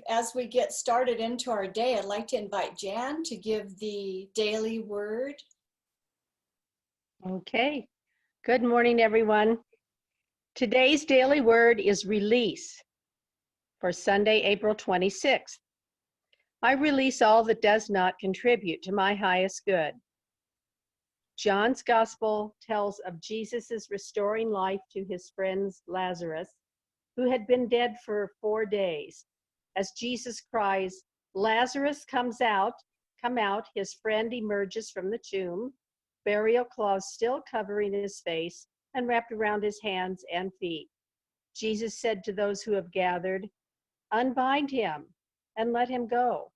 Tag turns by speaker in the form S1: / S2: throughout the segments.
S1: as we get started into our day, I'd like to invite Jan to give the daily word.
S2: Okay. Good morning, everyone. Today's daily word is release for Sunday, April 26th. I release all that does not contribute to my highest good. John's Gospel tells of Jesus' restoring life to his friend Lazarus, who had been dead for 4 days. As Jesus cries, "Lazarus, come out," his friend emerges from the tomb, burial cloths still covering his face and wrapped around his hands and feet. Jesus said to those who have gathered, "Unbind him and let him go."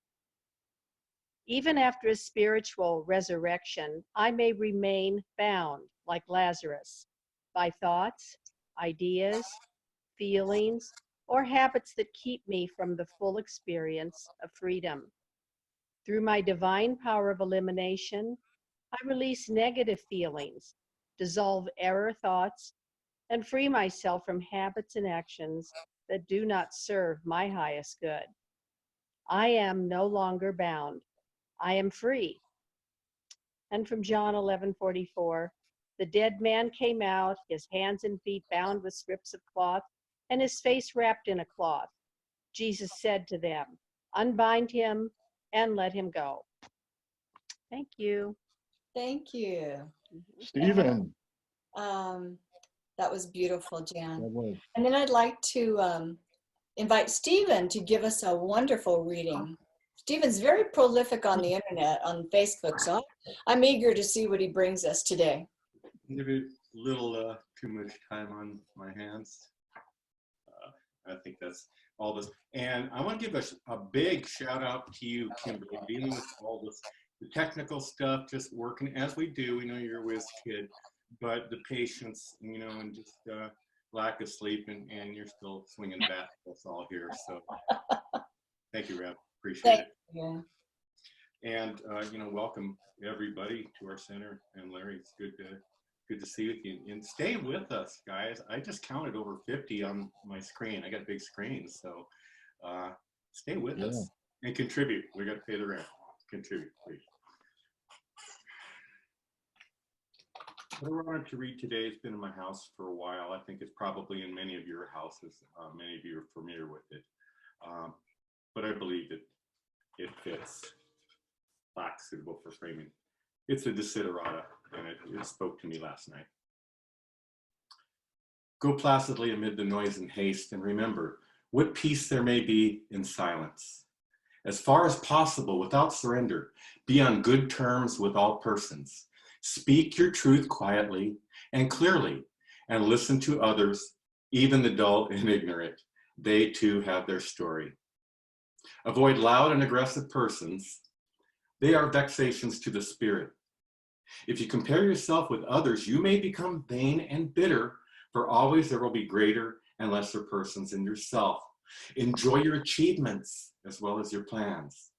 S2: Even after a spiritual resurrection, I may remain bound, like Lazarus, by thoughts, ideas, feelings, or habits that keep me from the full experience of freedom. Through my divine power of elimination, I release negative feelings, dissolve error thoughts, and free myself from habits and actions that do not serve my highest good. I am no longer bound. I am free. And from John 11:44, the dead man came out, his hands and feet bound with strips of cloth, and his face wrapped in a cloth. Jesus said to them, "Unbind him and let him go." Thank you.
S1: Thank you.
S3: Stephen.
S1: That was beautiful, Jan.
S3: That was.
S1: And then I'd like to invite Stephen to give us a wonderful reading. Stephen's very prolific on the internet, on Facebook, so I'm eager to see what he brings us today.
S4: Maybe a little too much time on my hands. I think that's all this. And I want to give a big shout out to you, Kimberly, dealing with all this, the technical stuff, just working as we do. We know you're a whiz kid, but the patience, and just lack of sleep, and you're still swinging bat for us all here. So thank you, Reb. Appreciate it.
S1: You.
S4: And welcome everybody to our center. And Larry, it's good to see you. And stay with us, guys. I just counted over 50 on my screen. I got a big screen, so stay with us and contribute. We got to pay the rent. Contribute, please. What I wanted to read today has been in my house for a while. I think it's probably in many of your houses. Many of you are familiar with it. But I believe it fits. Black, suitable for framing. It's a desiderata, and it spoke to me last night. Go placidly amid the noise and haste, and remember what peace there may be in silence. As far as possible, without surrender, be on good terms with all persons. Speak your truth quietly and clearly, and listen to others, even the dull and ignorant. They too have their story. Avoid loud and aggressive persons. They are vexations to the spirit. If you compare yourself with others, you may become vain and bitter, for always there will be greater and lesser persons in yourself. Enjoy your achievements as well as your plans.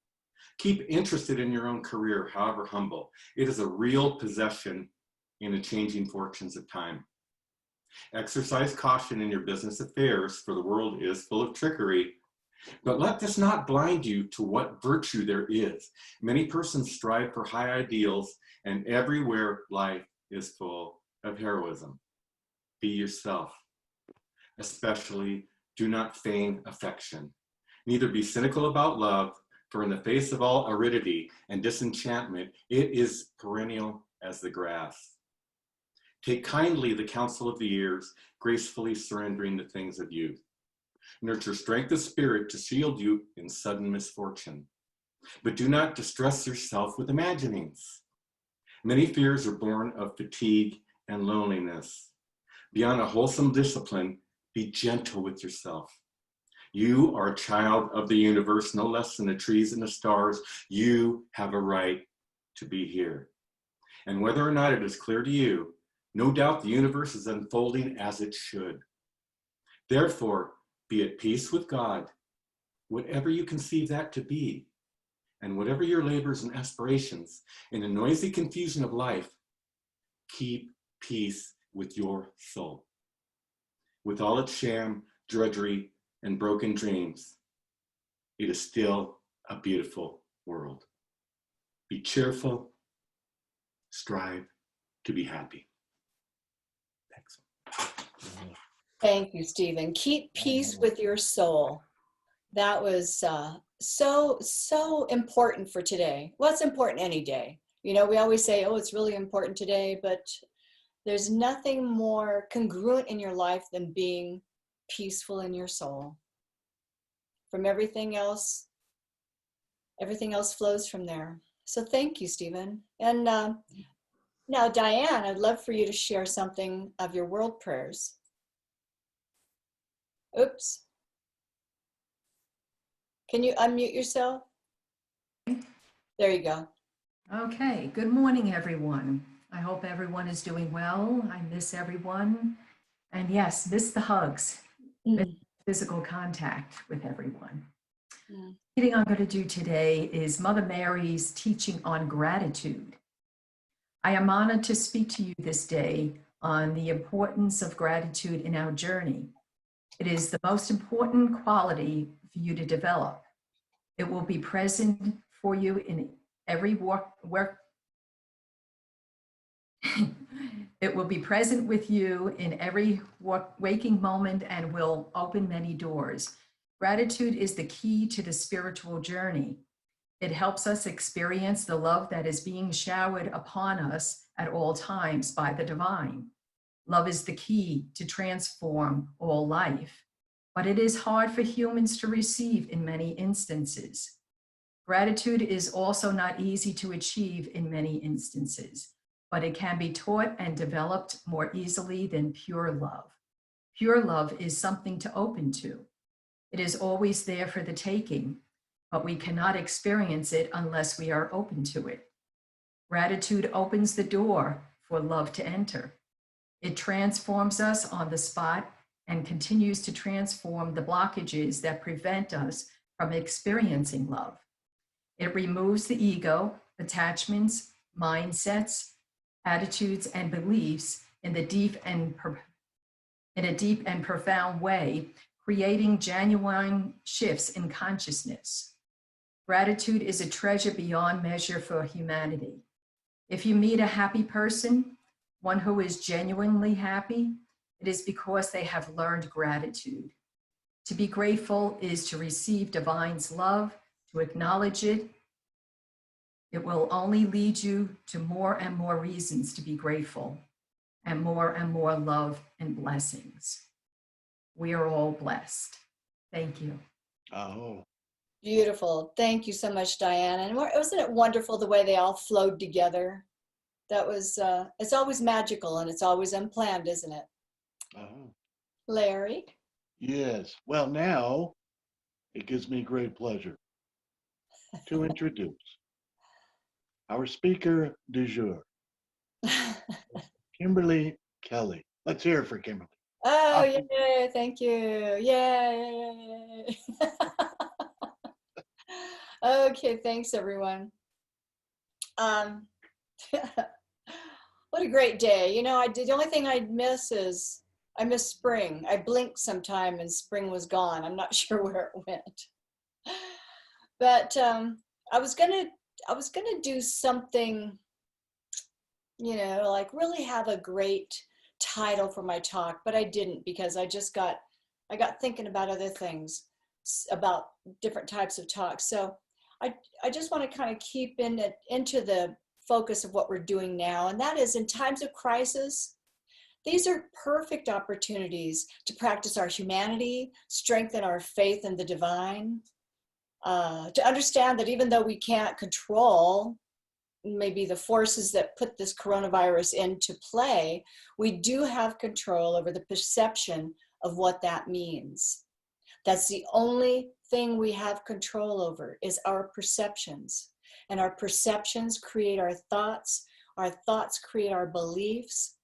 S4: Keep interested in your own career, however humble. It is a real possession in the changing fortunes of time. Exercise caution in your business affairs, for the world is full of trickery. But let this not blind you to what virtue there is. Many persons strive for high ideals, and everywhere life is full of heroism. Be yourself. Especially, do not feign affection. Neither be cynical about love, for in the face of all aridity and disenchantment, it is perennial as the grass. Take kindly the counsel of the years, gracefully surrendering the things of youth. Nurture strength of spirit to shield you in sudden misfortune. But do not distress yourself with imaginings. Many fears are born of fatigue and loneliness. Beyond a wholesome discipline, be gentle with yourself. You are a child of the universe, no less than the trees and the stars. You have a right to be here. And whether or not it is clear to you, no doubt the universe is unfolding as it should. Therefore, be at peace with God, whatever you conceive that to be, and whatever your labors and aspirations. In the noisy confusion of life, keep peace with your soul. With all its sham, drudgery, and broken dreams, it is still a beautiful world. Be cheerful, strive to be happy. Thanks.
S1: Thank you, Stephen. Keep peace with your soul. That was so important for today. Well, it's important any day. You know, we always say, oh, it's really important today, but there's nothing more congruent in your life than being peaceful in your soul. From everything else flows from there. So thank you, Stephen. And now, Diane, I'd love for you to share something of your world prayers. Oops. Can you unmute yourself? There you go.
S3: Okay, good morning, everyone. I hope everyone is doing well. I miss everyone. And yes, miss the hugs, miss physical contact with everyone. The reading I'm going to do today is Mother Mary's teaching on gratitude. I am honored to speak to you this day on the importance of gratitude in our journey. It is the most important quality for you to develop. It will be present for you in every work. It will be present with you in every waking moment and will open many doors. Gratitude is the key to the spiritual journey. It helps us experience the love that is being showered upon us at all times by the divine. Love is the key to transform all life, but it is hard for humans to receive in many instances. Gratitude is also not easy to achieve in many instances, but it can be taught and developed more easily than pure love. Pure love is something to open to. It is always there for the taking, but we cannot experience it unless we are open to it. Gratitude opens the door for love to enter. It transforms us on the spot and continues to transform the blockages that prevent us from experiencing love. It removes the ego, attachments, mindsets, attitudes, and beliefs in a deep and profound way, creating genuine shifts in consciousness. Gratitude is a treasure beyond measure for humanity. If you meet a happy person, one who is genuinely happy, it is because they have learned gratitude. To be grateful is to receive divine's love, to acknowledge it. It will only lead you to more and more reasons to be grateful and more love and blessings. We are all blessed. Thank you.
S5: Oh,
S1: Beautiful. Thank you so much, Diane. And wasn't it wonderful the way they all flowed together? That was, it's always magical and it's always unplanned, isn't it?
S5: oh,
S1: Larry?
S5: yes. Well, now it gives me great pleasure to introduce our speaker du jour, Kimberly Kelly. Let's hear it for Kimberly.
S1: Oh, yay, thank you. Yay. Okay, thanks everyone. What a great day. You know, the only thing I'd miss is I miss spring. I blinked sometime and spring was gone. I'm not sure where it went. But I was gonna do something, you know, like really have a great title for my talk, but I didn't because I got thinking about other things, about different types of talks. So I just want to kind of keep into the focus of what we're doing now, and that is in times of crisis. These are perfect opportunities to practice our humanity, strengthen our faith in the divine, to understand that even though we can't control maybe the forces that put this coronavirus into play, we do have control over the perception of what that means. That's the only thing we have control over, is our perceptions. And our perceptions create our thoughts create our beliefs,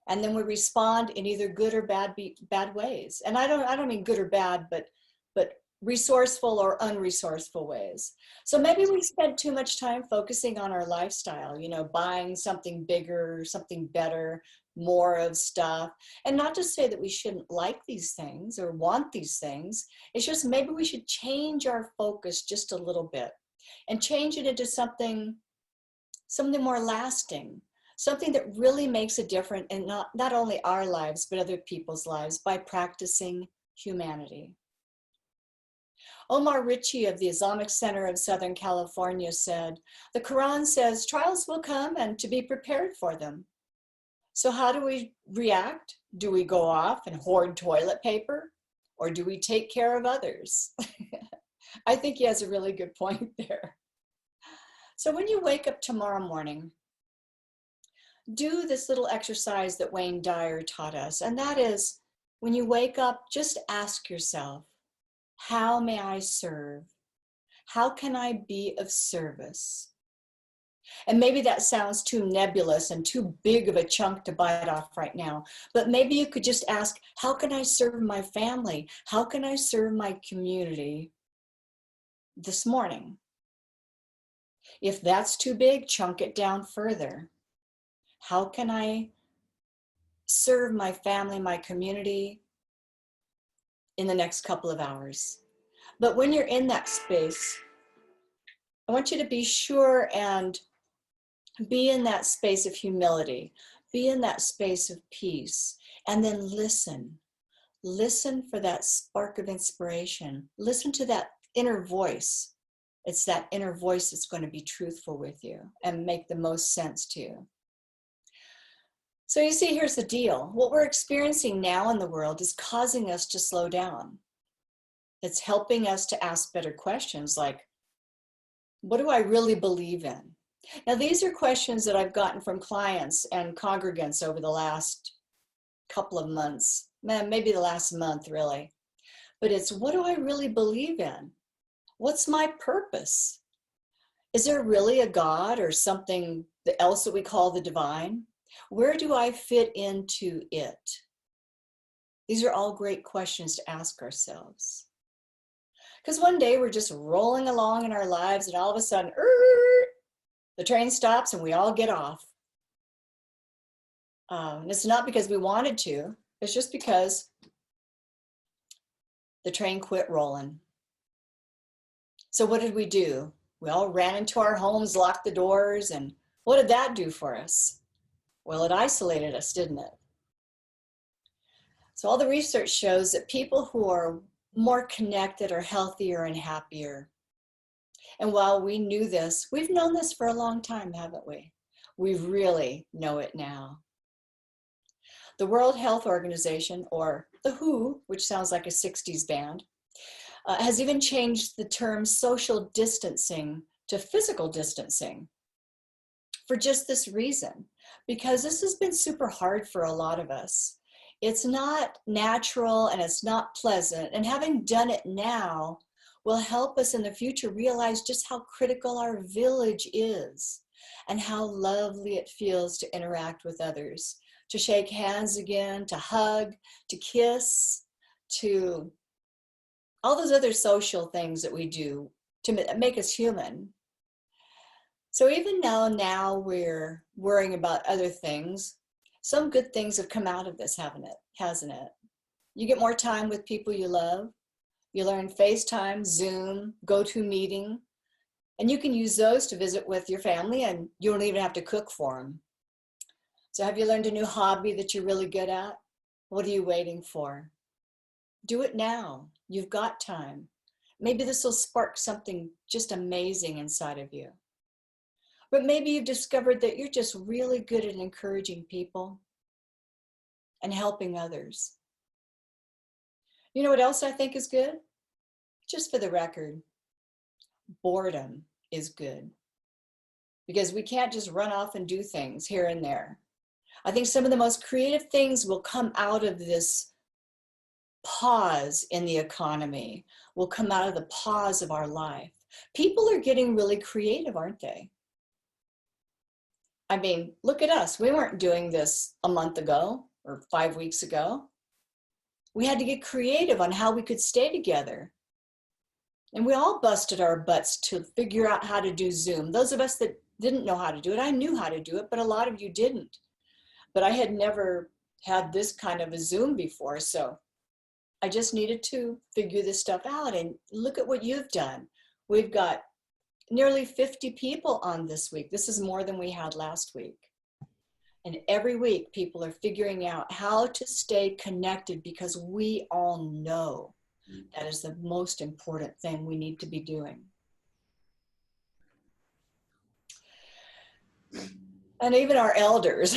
S1: and then we respond in either good or bad ways. And I don't mean good or bad, but resourceful or unresourceful ways. So maybe we spend too much time focusing on our lifestyle, you know, buying something bigger, something better, more of stuff. And not to say that we shouldn't like these things or want these things. It's just maybe we should change our focus just a little bit and change it into something more lasting, something that really makes a difference in not only our lives, but other people's lives by practicing humanity. Omar Ritchie of the Islamic Center of Southern California said, "The Quran says trials will come and to be prepared for them. So how do we react? Do we go off and hoard toilet paper? Or do we take care of others?" I think he has a really good point there. So when you wake up tomorrow morning, do this little exercise that Wayne Dyer taught us. And that is, when you wake up, just ask yourself, how may I serve? How can I be of service? And maybe that sounds too nebulous and too big of a chunk to bite off right now, but maybe you could just ask, how can I serve my family? How can I serve my community this morning? If that's too big, chunk it down further. How can I serve my family, my community in the next couple of hours? But when you're in that space, I want you to be sure and be in that space of humility, be in that space of peace, and then listen. Listen for that spark of inspiration. Listen to that inner voice. It's that inner voice that's going to be truthful with you and make the most sense to you. So you see, here's the deal. What we're experiencing now in the world is causing us to slow down. It's helping us to ask better questions like, what do I really believe in? Now, these are questions that I've gotten from clients and congregants over the last couple of months, maybe the last month really. But it's, what do I really believe in? What's my purpose? Is there really a God or something else that we call the divine? Where do I fit into it? These are all great questions to ask ourselves. Because one day we're just rolling along in our lives and all of a sudden, the train stops and we all get off. And it's not because we wanted to, it's just because the train quit rolling. So what did we do? We all ran into our homes, locked the doors, and what did that do for us? Well, it isolated us, didn't it? So all the research shows that people who are more connected are healthier and happier. And while we knew this, we've known this for a long time, haven't we? We really know it now. The World Health Organization, or the WHO, which sounds like a 60s band, has even changed the term social distancing to physical distancing for just this reason, because this has been super hard for a lot of us. It's not natural and it's not pleasant, and having done it now will help us in the future realize just how critical our village is and how lovely it feels to interact with others, to shake hands again, to hug, to kiss, to all those other social things that we do to make us human. So even though now we're worrying about other things, some good things have come out of this, hasn't it? You get more time with people you love. You learn FaceTime, Zoom, GoToMeeting, and you can use those to visit with your family and you don't even have to cook for them. So have you learned a new hobby that you're really good at? What are you waiting for? Do it now. You've got time. Maybe this will spark something just amazing inside of you. But maybe you've discovered that you're just really good at encouraging people and helping others. You know what else I think is good? Just for the record, boredom is good. Because we can't just run off and do things here and there. I think some of the most creative things will come out of this pause in the economy, will come out of the pause of our life. People are getting really creative, aren't they? I mean, look at us. We weren't doing this a month ago or 5 weeks ago. We had to get creative on how we could stay together. And we all busted our butts to figure out how to do Zoom. Those of us that didn't know how to do it, I knew how to do it, but a lot of you didn't. But I had never had this kind of a Zoom before, so I just needed to figure this stuff out. And look at what you've done. We've got nearly 50 people on this week. This is more than we had last week. And every week, people are figuring out how to stay connected, because we all know that is the most important thing we need to be doing. And even our elders,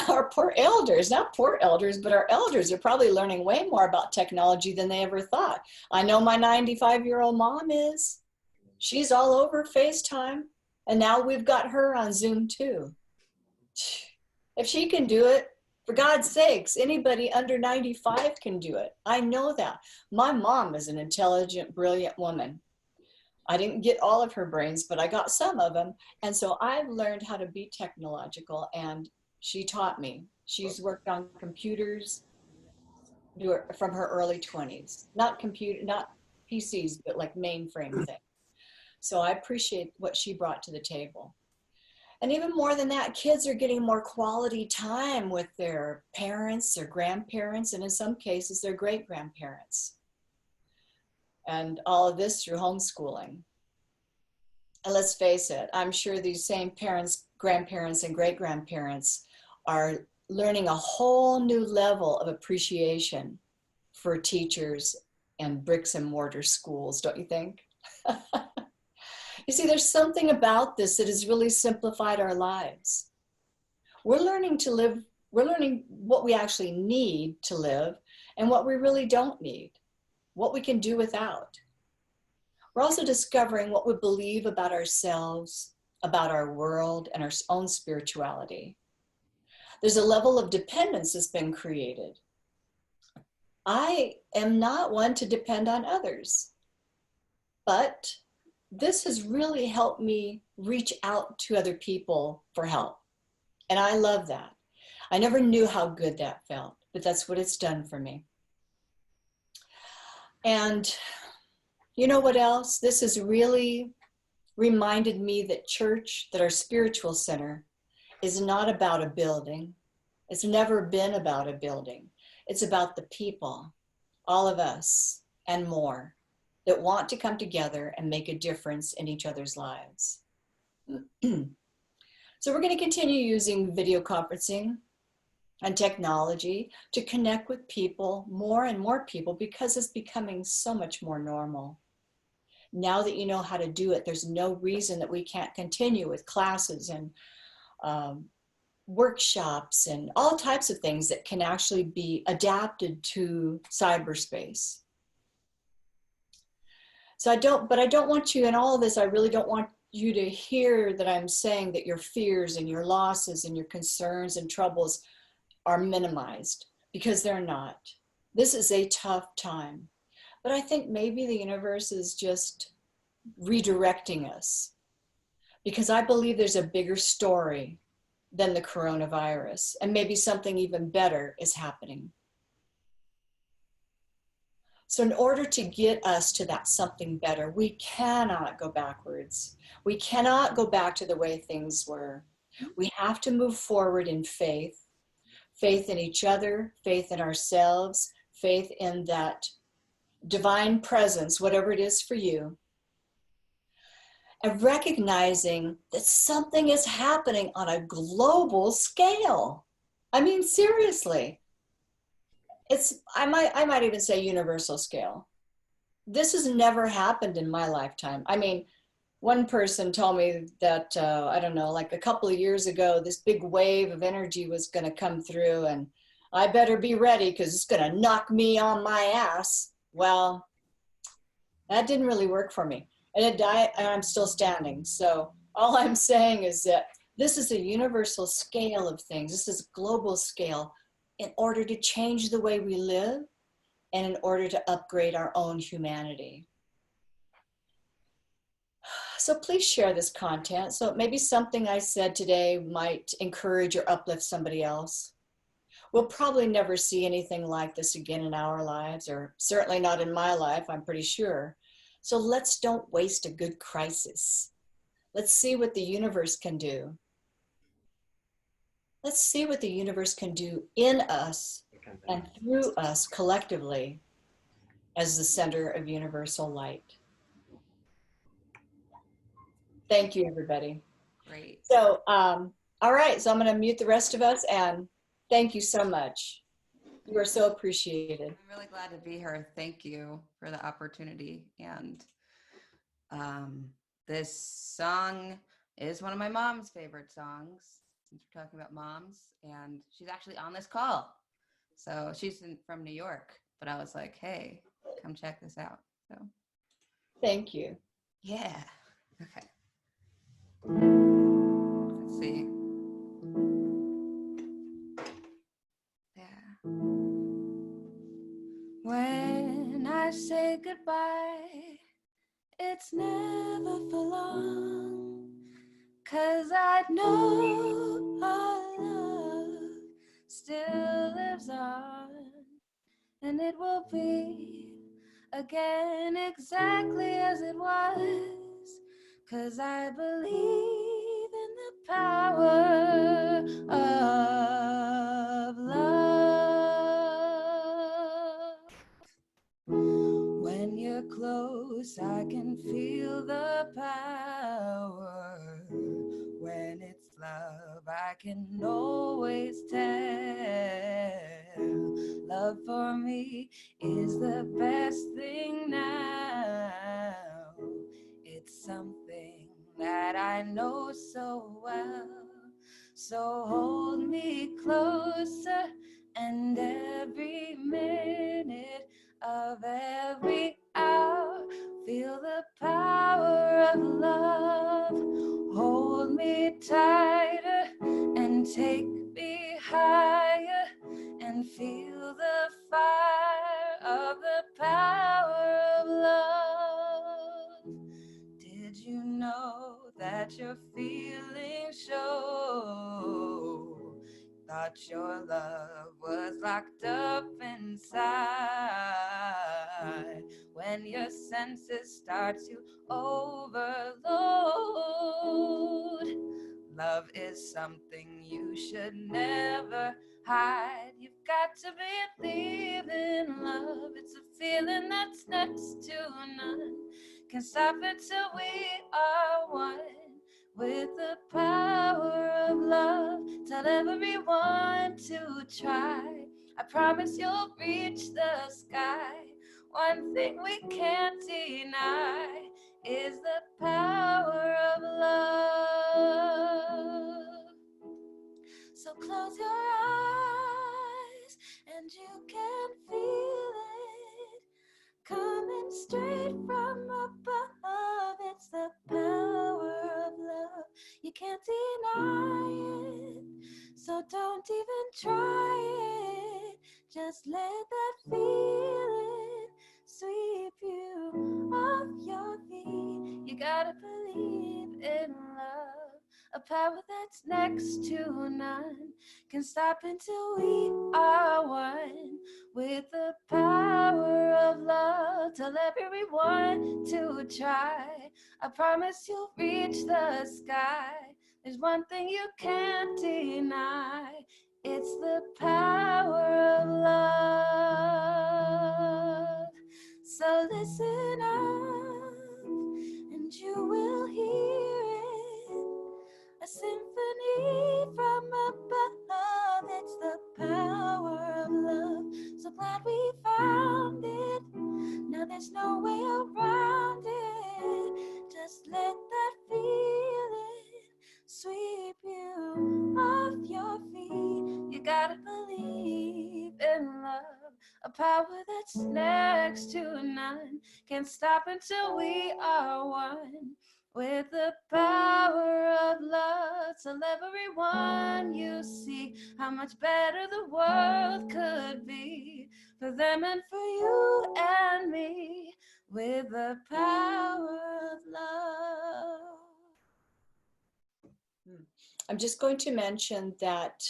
S1: our poor elders, not poor elders, but our elders are probably learning way more about technology than they ever thought. I know my 95-year-old mom is. She's all over FaceTime. And now we've got her on Zoom too. If she can do it, for God's sakes, anybody under 95 can do it. I know that. My mom is an intelligent, brilliant woman. I didn't get all of her brains, but I got some of them. And so I've learned how to be technological, and she taught me. She's worked on computers from her early 20s. Not PCs, but like mainframe things. So I appreciate what she brought to the table. And even more than that, kids are getting more quality time with their parents, their grandparents, and in some cases, their great-grandparents. And all of this through homeschooling. And let's face it, I'm sure these same parents, grandparents, and great-grandparents are learning a whole new level of appreciation for teachers and bricks and mortar schools, don't you think? You see, there's something about this that has really simplified our lives. We're learning to live, we're learning what we actually need to live and what we really don't need, what we can do without. We're also discovering what we believe about ourselves, about our world, and our own spirituality. There's a level of dependence that's been created. I am not one to depend on others, but this has really helped me reach out to other people for help. And I love that. I never knew how good that felt, but that's what it's done for me. And you know what else? This has really reminded me that church, that our spiritual center, is not about a building. It's never been about a building. It's about the people, all of us and more, that want to come together and make a difference in each other's lives. So we're going to continue using video conferencing and technology to connect with people, more and more people, because it's becoming so much more normal. Now that you know how to do it, there's no reason that we can't continue with classes and workshops and all types of things that can actually be adapted to cyberspace. So I don't want you in all of this, I really don't want you to hear that I'm saying that your fears and your losses and your concerns and troubles are minimized, because they're not. This is a tough time. But I think maybe the universe is just redirecting us, because I believe there's a bigger story than the coronavirus, and maybe something even better is happening. So in order to get us to that something better, we cannot go backwards. We cannot go back to the way things were. We have to move forward in faith, faith in each other, faith in ourselves, faith in that divine presence, whatever it is for you, and recognizing that something is happening on a global scale. I mean, seriously. I might even say universal scale. This has never happened in my lifetime. I mean, one person told me that, I don't know, like a couple of years ago, this big wave of energy was going to come through, and I better be ready because it's going to knock me on my ass. Well, that didn't really work for me. And I'm still standing. So all I'm saying is that this is a universal scale of things. This is a global scale, in order to change the way we live and in order to upgrade our own humanity. So please share this content. So maybe something I said today might encourage or uplift somebody else. We'll probably never see anything like this again in our lives, or certainly not in my life, I'm pretty sure. So let's don't waste a good crisis. Let's see what the universe can do. Let's see what the universe can do in us and through us collectively as the center of universal light. Thank you, everybody.
S6: Great.
S1: So, all right, so I'm going to mute the rest of us, and thank you so much. You are so appreciated.
S6: I'm really glad to be here. Thank you for the opportunity. And this song is one of my mom's favorite songs, since we're talking about moms, and she's actually on this call. So she's from New York, but I was like, hey, come check this out. So
S1: Thank you.
S6: yeah. Okay. Let's see. Yeah. When I say goodbye, it's never for long, 'cause I know our love still lives on, and it will be again exactly as it was, 'cause I believe in the power of love. When you're close, I can feel the power. When it's love, I can always tell. Love for me is the best thing now. It's something that I know so well. So hold me closer, and every minute of every hour, feel the power of love. Hold me tighter and take me higher, and feel the fire of the power of love. Did you know that your feelings show? Thought your love was locked up inside. When your senses start to overload, love is something you should never hide. You've got to believe in love. It's a feeling that's next to none. Can't stop it till we are one with the power of love. Tell everyone to try. I promise you'll reach the sky. One thing we can't deny is the power of love. So close your eyes and you can feel it coming straight from above. It's the power of love. You can't deny it, so don't even try it. Just let that feeling sweep you off your feet. You gotta believe in love, a power that's next to none. Can stop until we are one with the power of love. Tell everyone to try. I promise you'll reach the sky. There's one thing you can't deny. It's the power of love. So listen up and you will hear it. A symphony from above. It's the power of love. So glad we found it. Now there's no way around it. Just let that feeling sweep you off your feet. You gotta believe in love, a power that's next to none. Can't stop until we are one with the power of love. Tell everyone you see how much better the world could be for them and for you and me with the power of love.
S1: I'm just going to mention that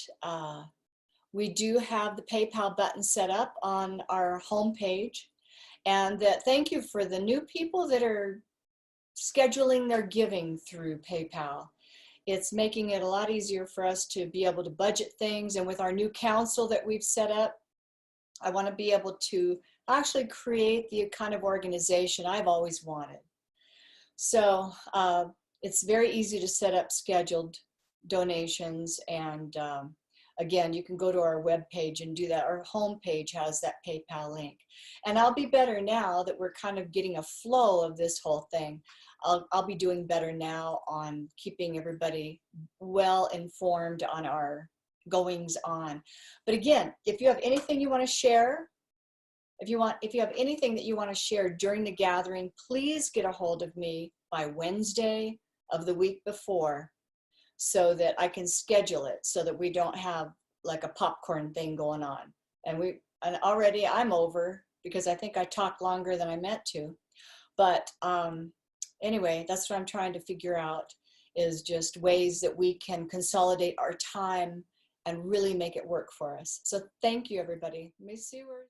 S1: we do have the PayPal button set up on our homepage. And that thank you for the new people that are scheduling their giving through PayPal. It's making it a lot easier for us to be able to budget things. And with our new council that we've set up, I want to be able to actually create the kind of organization I've always wanted. So it's very easy to set up scheduled donations. And again, you can go to our webpage and do that. Our homepage has that PayPal link. And I'll be better now that we're kind of getting a flow of this whole thing. I'll be doing better now on keeping everybody well informed on our goings on. But again, if you have anything you want to share, if you have anything that you want to share during the gathering, please get a hold of me by Wednesday of the week before so that I can schedule it so that we don't have like a popcorn thing going on. And already I'm over because I think I talked longer than I meant to. But anyway, that's what I'm trying to figure out, is just ways that we can consolidate our time and really make it work for us. So thank you, everybody. Let me see where